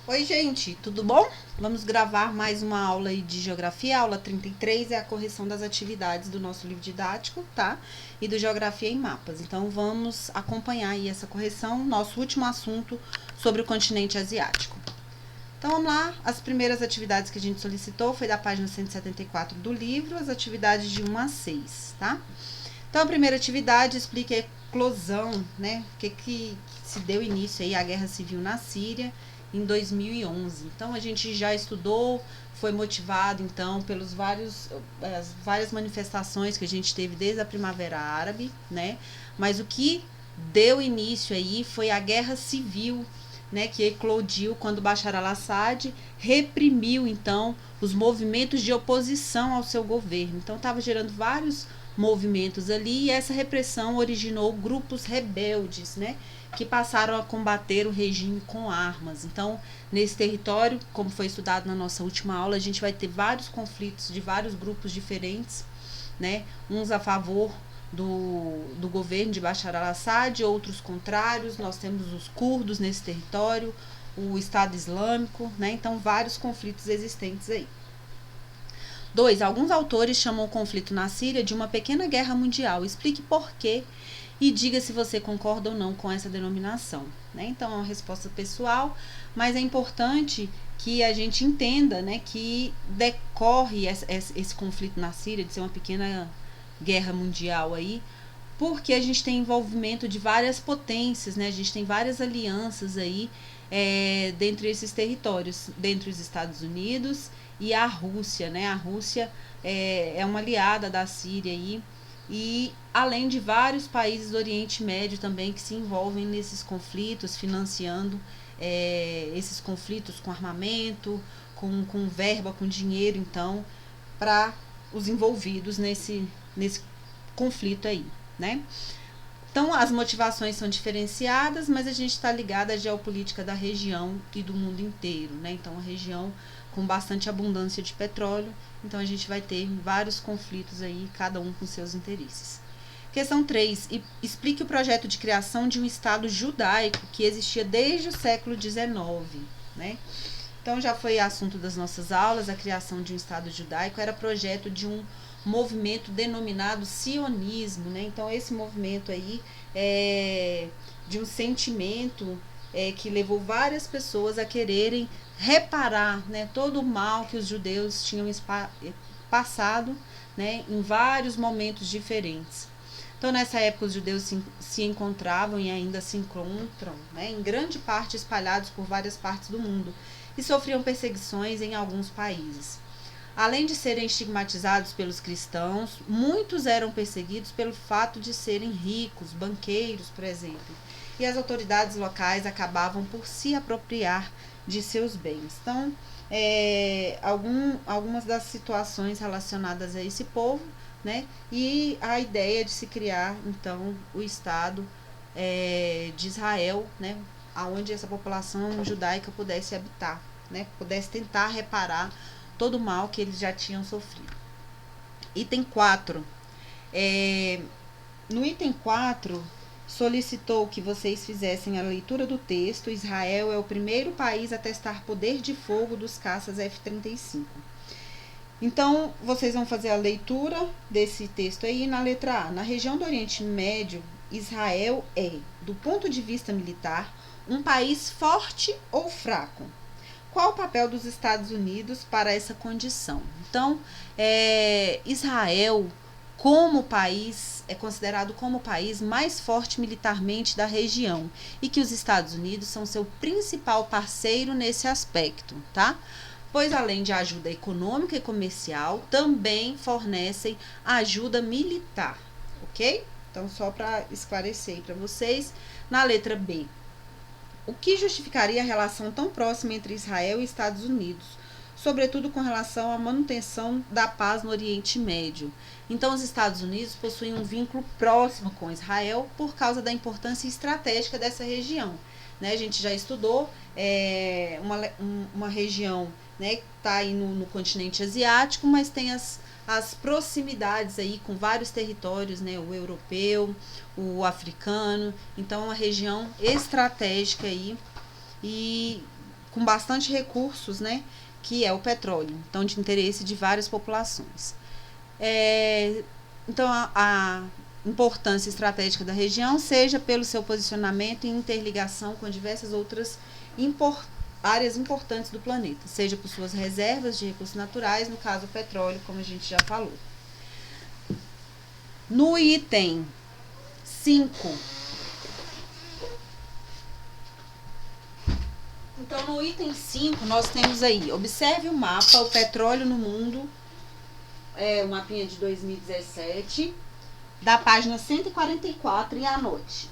Oi, gente, tudo bom? Vamos gravar mais uma aula aí de geografia. A aula 33 é a correção das atividades do nosso livro didático, tá? E do Geografia em Mapas. Então, vamos acompanhar aí essa correção, nosso último assunto sobre o continente asiático. Então, vamos lá. As primeiras atividades que a gente solicitou foi da página 174 do livro, as atividades de 1 a 6, tá? Então, a primeira atividade explica a eclosão, né? O que se deu início aí à Guerra Civil na Síria em 2011. Então, a gente já estudou, foi motivado, então, pelos as várias manifestações que a gente teve desde a Primavera Árabe, né? Mas o que deu início aí foi a Guerra Civil, né, que eclodiu quando Bashar al-Assad reprimiu, então, os movimentos de oposição ao seu governo. Então, estava gerando vários movimentos ali e essa repressão originou grupos rebeldes, né, que passaram a combater o regime com armas. Então, nesse território, como foi estudado na nossa última aula, a gente vai ter vários conflitos de vários grupos diferentes, né, uns a favor do governo de Bashar al-Assad, outros contrários. Nós temos os curdos nesse território, o Estado Islâmico, né? Então, vários conflitos existentes aí. 2. Alguns autores chamam o conflito na Síria de uma pequena guerra mundial. Explique por quê e diga se você concorda ou não com essa denominação, né? Então, é uma resposta pessoal, mas é importante que a gente entenda, né, que decorre esse conflito na Síria de ser uma pequena guerra mundial aí, porque a gente tem envolvimento de várias potências, né? A gente tem várias alianças aí dentre esses territórios, dentre os Estados Unidos e a Rússia, né? A Rússia é uma aliada da Síria aí, e além de vários países do Oriente Médio também que se envolvem nesses conflitos, financiando esses conflitos com armamento, com verba, com dinheiro, então, para os envolvidos nesse conflito aí, né? Então, as motivações são diferenciadas, mas a gente está ligado à geopolítica da região e do mundo inteiro, né? Então, a região com bastante abundância de petróleo, então a gente vai ter vários conflitos aí, cada um com seus interesses. Questão 3. Explique o projeto de criação de um Estado judaico que existia desde o século XIX, né? Então, já foi assunto das nossas aulas, a criação de um Estado judaico era projeto de um movimento denominado sionismo, né? Então, esse movimento aí é de um sentimento que levou várias pessoas a quererem reparar, né, todo o mal que os judeus tinham passado, né, em vários momentos diferentes. Então, nessa época, os judeus se encontravam e ainda se encontram, né, em grande parte espalhados por várias partes do mundo, e sofriam perseguições em alguns países. Além de serem estigmatizados pelos cristãos, muitos eram perseguidos pelo fato de serem ricos, banqueiros, por exemplo, e as autoridades locais acabavam por se apropriar de seus bens. Então, algumas das situações relacionadas a esse povo, né, e a ideia de se criar, então, o Estado de Israel, né, onde essa população judaica pudesse habitar, né, pudesse tentar reparar todo o mal que eles já tinham sofrido. Item 4. No item 4, solicitou que vocês fizessem a leitura do texto. Israel é o primeiro país a testar poder de fogo dos caças F-35. Então, vocês vão fazer a leitura desse texto aí. Na letra A. Na região do Oriente Médio, Israel é, do ponto de vista militar, um país forte ou fraco? Qual o papel dos Estados Unidos para essa condição? Então, Israel, como país, é considerado como o país mais forte militarmente da região e que os Estados Unidos são seu principal parceiro nesse aspecto, tá? Pois além de ajuda econômica e comercial, também fornecem ajuda militar, ok? Então, só para esclarecer para vocês, na letra B. O que justificaria a relação tão próxima entre Israel e Estados Unidos, sobretudo com relação à manutenção da paz no Oriente Médio? Então, os Estados Unidos possuem um vínculo próximo com Israel por causa da importância estratégica dessa região. Né? A gente já estudou uma região, né, que está aí no continente asiático, mas tem as proximidades aí com vários territórios, né, o europeu, o africano. Então, é uma região estratégica aí e com bastante recursos, né, que é o petróleo, então de interesse de várias populações. Então a importância estratégica da região seja pelo seu posicionamento e interligação com diversas outras áreas importantes do planeta, seja por suas reservas de recursos naturais, no caso o petróleo, como a gente já falou. No item 5, então no item 5 nós temos aí, observe o mapa, o petróleo no mundo, o mapinha de 2017, da página 144, e anote.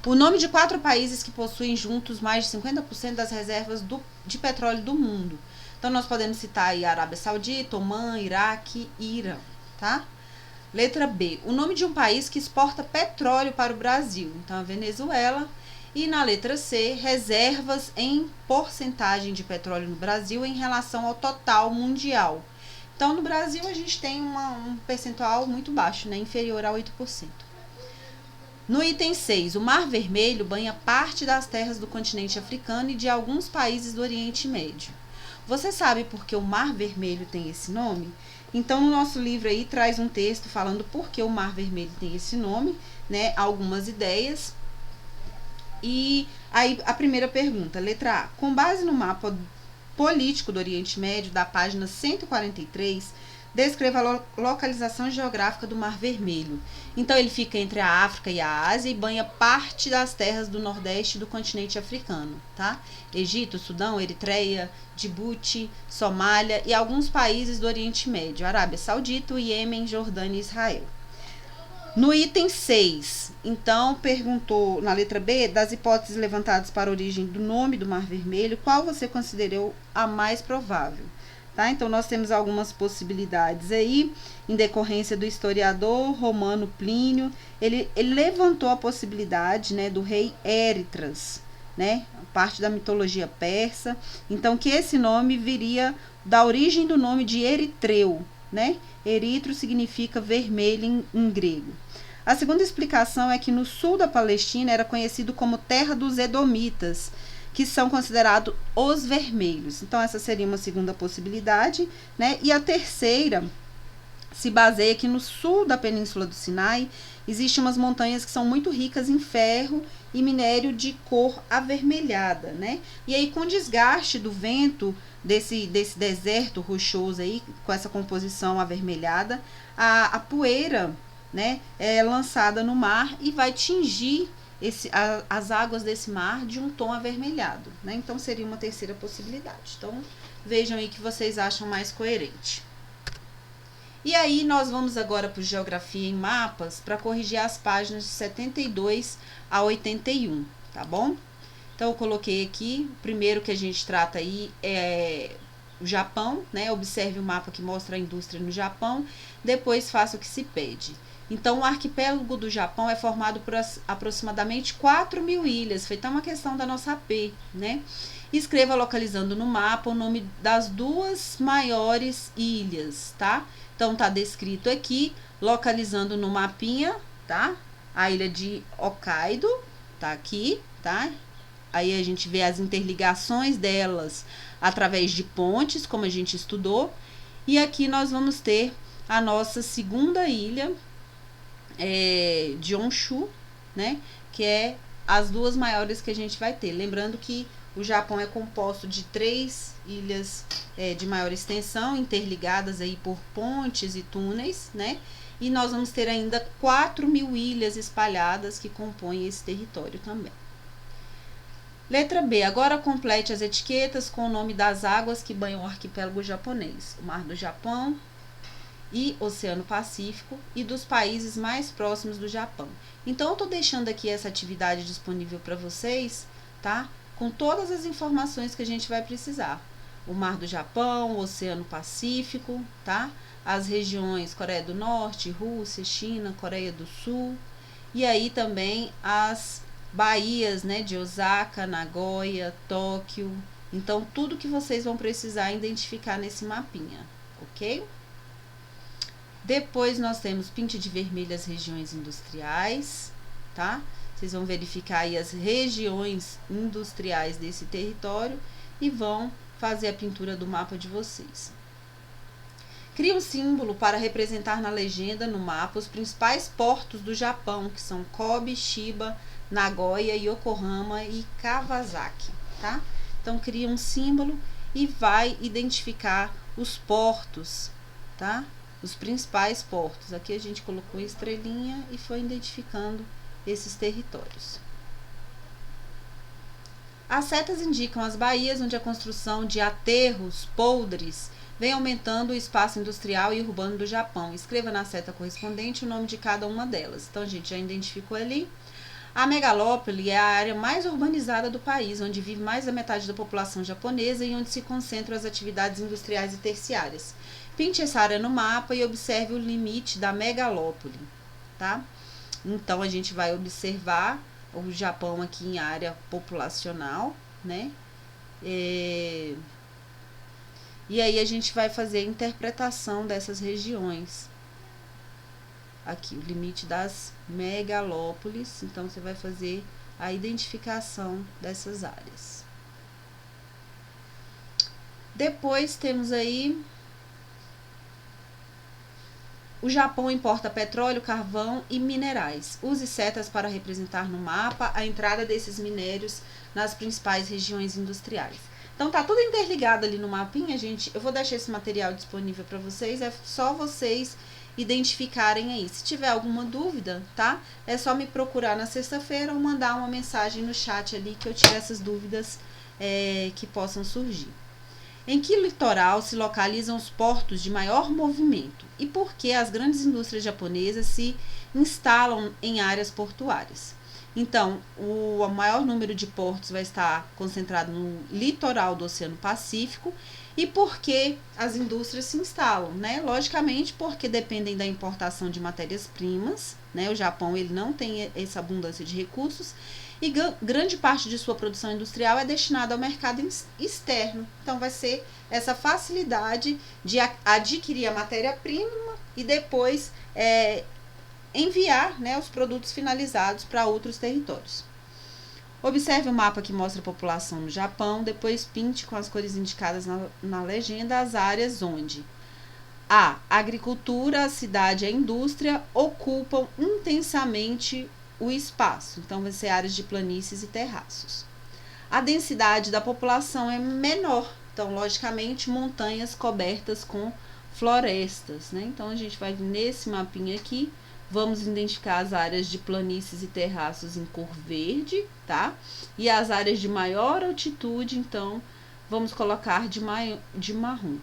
O nome de 4 países que possuem juntos mais de 50% das reservas de petróleo do mundo. Então, nós podemos citar aí Arábia Saudita, Omã, Iraque e Irã, tá? Letra B. O nome de um país que exporta petróleo para o Brasil. Então, a Venezuela. E na letra C, reservas em porcentagem de petróleo no Brasil em relação ao total mundial. Então, no Brasil, a gente tem um percentual muito baixo, né? Inferior a 8%. No item 6, o Mar Vermelho banha parte das terras do continente africano e de alguns países do Oriente Médio. Você sabe por que o Mar Vermelho tem esse nome? Então, no nosso livro aí traz um texto falando por que o Mar Vermelho tem esse nome, né? Algumas ideias. E aí, a primeira pergunta, letra A. Com base no mapa político do Oriente Médio, da página 143, descreva a localização geográfica do Mar Vermelho. Então, ele fica entre a África e a Ásia e banha parte das terras do nordeste do continente africano, tá? Egito, Sudão, Eritreia, Djibouti, Somália e alguns países do Oriente Médio, Arábia Saudita, Iêmen, Jordânia e Israel. No item 6, então, perguntou na letra B, das hipóteses levantadas para a origem do nome do Mar Vermelho, qual você considerou a mais provável? Tá? Então, nós temos algumas possibilidades aí, em decorrência do historiador romano Plínio. Ele levantou a possibilidade, né, do rei Éritras, né, parte da mitologia persa. Então, que esse nome viria da origem do nome de Eritreu, né? Eritro significa vermelho em grego. A segunda explicação é que no sul da Palestina era conhecido como terra dos Edomitas, que são considerados os vermelhos. Então, essa seria uma segunda possibilidade, né? E a terceira se baseia que no sul da Península do Sinai existem umas montanhas que são muito ricas em ferro e minério de cor avermelhada, né? E aí, com o desgaste do vento desse deserto rochoso aí, com essa composição avermelhada, a poeira, né, é lançada no mar e vai tingir as águas desse mar de um tom avermelhado, né? Então, seria uma terceira possibilidade. Então, vejam aí que vocês acham mais coerente. E aí, nós vamos agora para o Geografia em Mapas para corrigir as páginas de 72 a 81, tá bom? Então, eu coloquei aqui, o primeiro que a gente trata aí é o Japão, né? Observe o mapa que mostra a indústria no Japão, depois faça o que se pede. Então, o arquipélago do Japão é formado por aproximadamente 4.000 ilhas, foi então uma questão da nossa AP, né? Escreva localizando no mapa o nome das 2 maiores ilhas, tá? Então, tá descrito aqui, localizando no mapinha, tá? A ilha de Hokkaido, tá aqui, tá? Aí a gente vê as interligações delas através de pontes, como a gente estudou. E aqui nós vamos ter a nossa segunda ilha, de Honshu, né? Que é as 2 maiores que a gente vai ter. Lembrando que o Japão é composto de 3 ilhas de maior extensão, interligadas aí por pontes e túneis, né? E nós vamos ter ainda 4.000 ilhas espalhadas que compõem esse território também. Letra B. Agora complete as etiquetas com o nome das águas que banham o arquipélago japonês. O Mar do Japão e Oceano Pacífico, e dos países mais próximos do Japão. Então, eu estou deixando aqui essa atividade disponível para vocês, tá? Com todas as informações que a gente vai precisar. O Mar do Japão, o Oceano Pacífico, tá? As regiões Coreia do Norte, Rússia, China, Coreia do Sul. E aí também as baías, né, de Osaka, Nagoya, Tóquio. Então, tudo que vocês vão precisar identificar nesse mapinha, ok? Depois nós temos pinte de vermelho as regiões industriais, tá? Vocês vão verificar aí as regiões industriais desse território e vão fazer a pintura do mapa de vocês. Cria um símbolo para representar na legenda, no mapa, os principais portos do Japão, que são Kobe, Chiba, Nagoya, Yokohama e Kawasaki, tá? Então, cria um símbolo e vai identificar os portos, tá? Os principais portos. Aqui a gente colocou estrelinha e foi identificando esses territórios. As setas indicam as baías onde a construção de aterros, poldres, vem aumentando o espaço industrial e urbano do Japão. Escreva na seta correspondente o nome de cada uma delas. Então, a gente já identificou ali. A megalópole é a área mais urbanizada do país, onde vive mais da metade da população japonesa e onde se concentram as atividades industriais e terciárias. Pinte essa área no mapa e observe o limite da megalópole, tá? Então, a gente vai observar o Japão aqui em área populacional, né? E aí a gente vai fazer a interpretação dessas regiões. Aqui, o limite das megalópolis. Então, você vai fazer a identificação dessas áreas. Depois temos aí... O Japão importa petróleo, carvão e minerais. Use setas para representar no mapa a entrada desses minérios nas principais regiões industriais. Então, tá tudo interligado ali no mapinha, gente. Eu vou deixar esse material disponível para vocês. É só vocês identificarem aí. Se tiver alguma dúvida, tá? É só me procurar na sexta-feira ou mandar uma mensagem no chat ali que eu tiro essas dúvidas que possam surgir. Em que litoral se localizam os portos de maior movimento e por que as grandes indústrias japonesas se instalam em áreas portuárias? Então, o maior número de portos vai estar concentrado no litoral do Oceano Pacífico. E por que as indústrias se instalam, né? Logicamente, porque dependem da importação de matérias-primas, né? O Japão ele não tem essa abundância de recursos e grande parte de sua produção industrial é destinada ao mercado externo. Então, vai ser essa facilidade de adquirir a matéria-prima e depois enviar, né, os produtos finalizados para outros territórios. Observe o mapa que mostra a população no Japão, depois pinte com as cores indicadas na legenda as áreas onde a agricultura, a cidade e a indústria ocupam intensamente o espaço. Então, vai ser áreas de planícies e terraços. A densidade da população é menor, então, logicamente, montanhas cobertas com florestas, né? Então, a gente vai nesse mapinha aqui, vamos identificar as áreas de planícies e terraços em cor verde, tá? E as áreas de maior altitude, então, vamos colocar de marrom.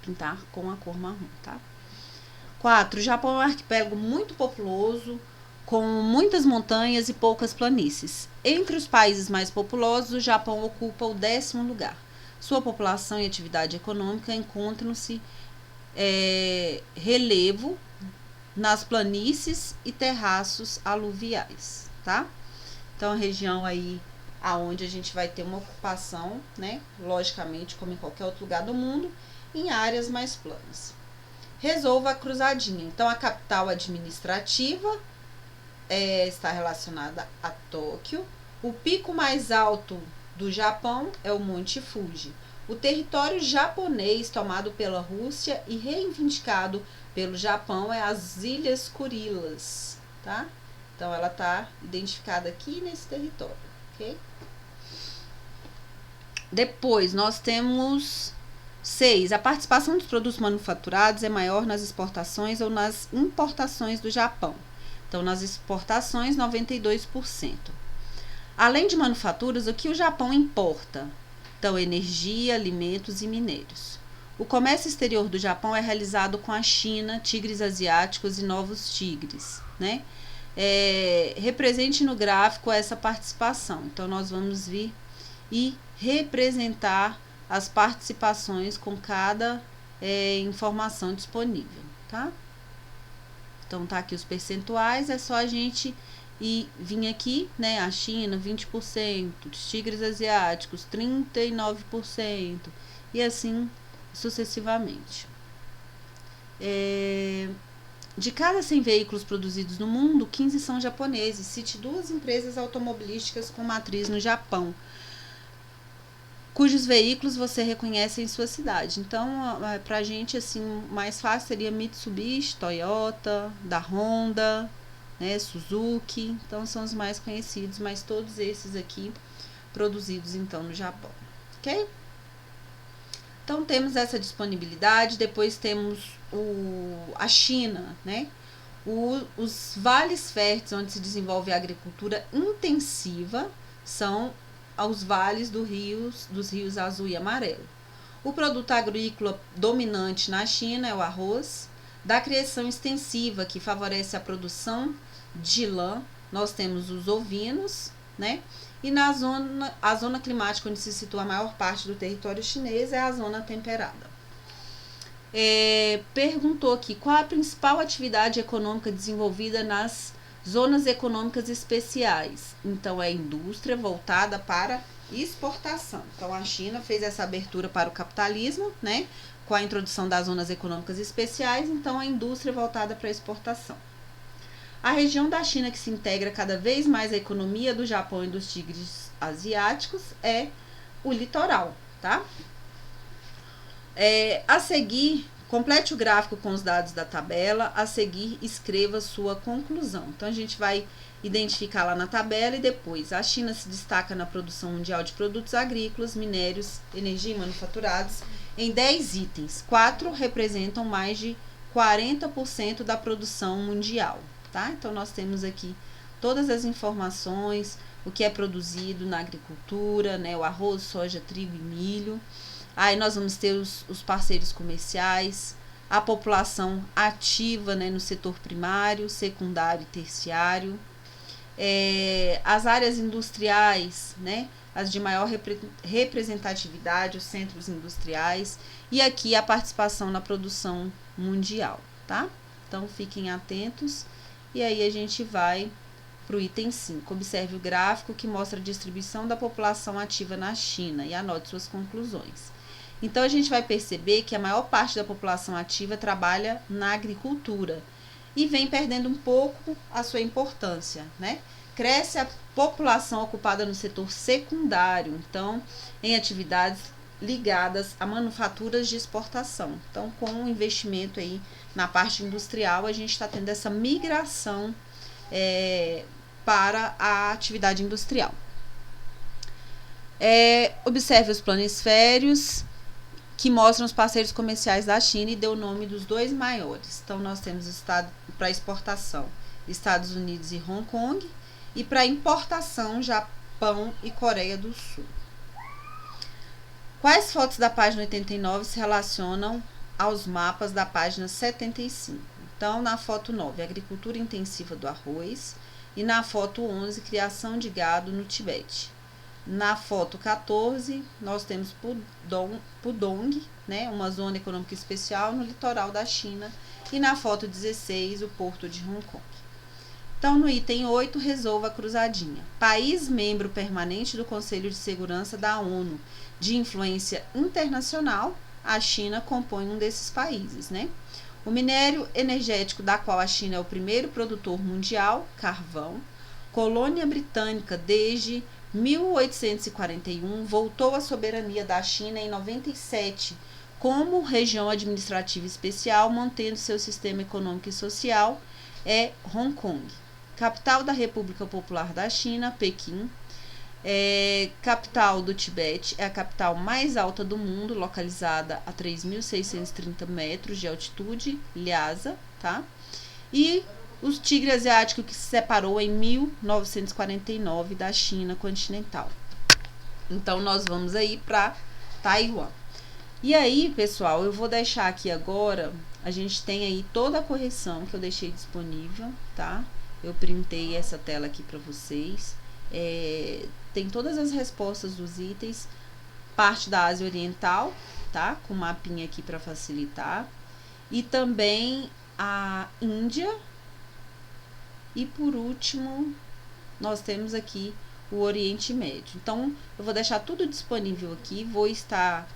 Pintar com a cor marrom, tá? 4. O Japão é um arquipélago muito populoso, com muitas montanhas e poucas planícies. Entre os países mais populosos, o Japão ocupa o 10º lugar. Sua população e atividade econômica encontram-se relevo nas planícies e terraços aluviais, tá? Então, a região aí aonde a gente vai ter uma ocupação, né? Logicamente, como em qualquer outro lugar do mundo, em áreas mais planas. Resolva a cruzadinha. Então, a capital administrativa está relacionada a Tóquio. O pico mais alto do Japão é o Monte Fuji. O território japonês tomado pela Rússia e reivindicado pelo Japão é as Ilhas Kurilas, tá? Então, ela está identificada aqui nesse território, ok? Depois, nós temos 6. A participação dos produtos manufaturados é maior nas exportações ou nas importações do Japão. Então, nas exportações, 92%. Além de manufaturas, o que o Japão importa? Então, energia, alimentos e minérios. O comércio exterior do Japão é realizado com a China, tigres asiáticos e novos tigres, né? Represente no gráfico essa participação. Então, nós vamos vir e representar as participações com cada informação disponível, tá? Então, tá aqui os percentuais, é só a gente vir aqui, né? A China, 20%, os tigres asiáticos, 39%, e assim sucessivamente. De cada 100 veículos produzidos no mundo, 15 são japoneses. Cite 2 empresas automobilísticas com matriz no Japão, cujos veículos você reconhece em sua cidade. Então, pra gente, assim, mais fácil seria Mitsubishi, Toyota, da Honda, né, Suzuki. Então, são os mais conhecidos, mas todos esses aqui produzidos, então, no Japão. Ok? Então, temos essa disponibilidade. Depois temos a China, né? Os vales férteis onde se desenvolve a agricultura intensiva são aos vales dos rios Azul e Amarelo. O produto agrícola dominante na China é o arroz. Da criação extensiva, que favorece a produção de lã, nós temos os ovinos, né? E a zona climática onde se situa a maior parte do território chinês é a zona temperada. Perguntou aqui, qual a principal atividade econômica desenvolvida nas zonas econômicas especiais? Então, é a indústria voltada para exportação. Então, a China fez essa abertura para o capitalismo, né? Com a introdução das zonas econômicas especiais, então a indústria voltada para a exportação. A região da China que se integra cada vez mais à economia do Japão e dos tigres asiáticos é o litoral, tá? A seguir, complete o gráfico com os dados da tabela. A seguir, escreva sua conclusão. Então, a gente vai identificar lá na tabela e depois. A China se destaca na produção mundial de produtos agrícolas, minérios, energia e manufaturados em 10 itens. 4 representam mais de 40% da produção mundial, tá? Então, nós temos aqui todas as informações, o que é produzido na agricultura, né? O arroz, soja, trigo e milho. Aí nós vamos ter os parceiros comerciais, a população ativa, né, no setor primário, secundário e terciário, as áreas industriais, né, as de maior representatividade, os centros industriais, e aqui a participação na produção mundial, tá? Então fiquem atentos e aí a gente vai para o item 5. Observe o gráfico que mostra a distribuição da população ativa na China e anote suas conclusões. Então, a gente vai perceber que a maior parte da população ativa trabalha na agricultura e vem perdendo um pouco a sua importância, né? Cresce a população ocupada no setor secundário, então, em atividades ligadas a manufaturas de exportação. Então, com o investimento aí na parte industrial, a gente está tendo essa migração para a atividade industrial. Observe os planisférios, que mostram os parceiros comerciais da China e deu o nome dos 2 maiores. Então, nós temos estado para exportação, Estados Unidos e Hong Kong, e para importação, Japão e Coreia do Sul. Quais fotos da página 89 se relacionam aos mapas da página 75? Então, na foto 9, agricultura intensiva do arroz, e na foto 11, criação de gado no Tibete. Na foto 14, nós temos Pudong, né, uma zona econômica especial no litoral da China. E na foto 16, o porto de Hong Kong. Então, no item 8, resolva a cruzadinha. País membro permanente do Conselho de Segurança da ONU, de influência internacional, a China compõe um desses países, né? O minério energético da qual a China é o primeiro produtor mundial, carvão, colônia britânica desde 1841, voltou à soberania da China em 97, como região administrativa especial, mantendo seu sistema econômico e social, é Hong Kong. Capital da República Popular da China, Pequim. Capital do Tibete, é a capital mais alta do mundo, localizada a 3.630 metros de altitude, Lhasa, tá? E o tigre asiático que se separou em 1949 da China continental. Então, nós vamos aí para Taiwan. E aí, pessoal, eu vou deixar aqui agora, a gente tem aí toda a correção que eu deixei disponível, tá? Eu printei essa tela aqui para vocês. Tem todas as respostas dos itens, parte da Ásia Oriental, tá? Com mapinha aqui para facilitar. E também a Índia. E por último, nós temos aqui o Oriente Médio. Então, eu vou deixar tudo disponível aqui, vou estar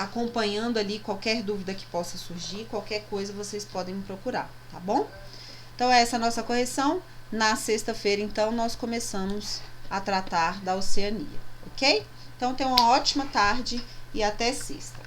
acompanhando ali qualquer dúvida que possa surgir, qualquer coisa vocês podem me procurar, tá bom? Então, essa é a nossa correção. Na sexta-feira, então, nós começamos a tratar da Oceania, ok? Então, tenham uma ótima tarde e até sexta.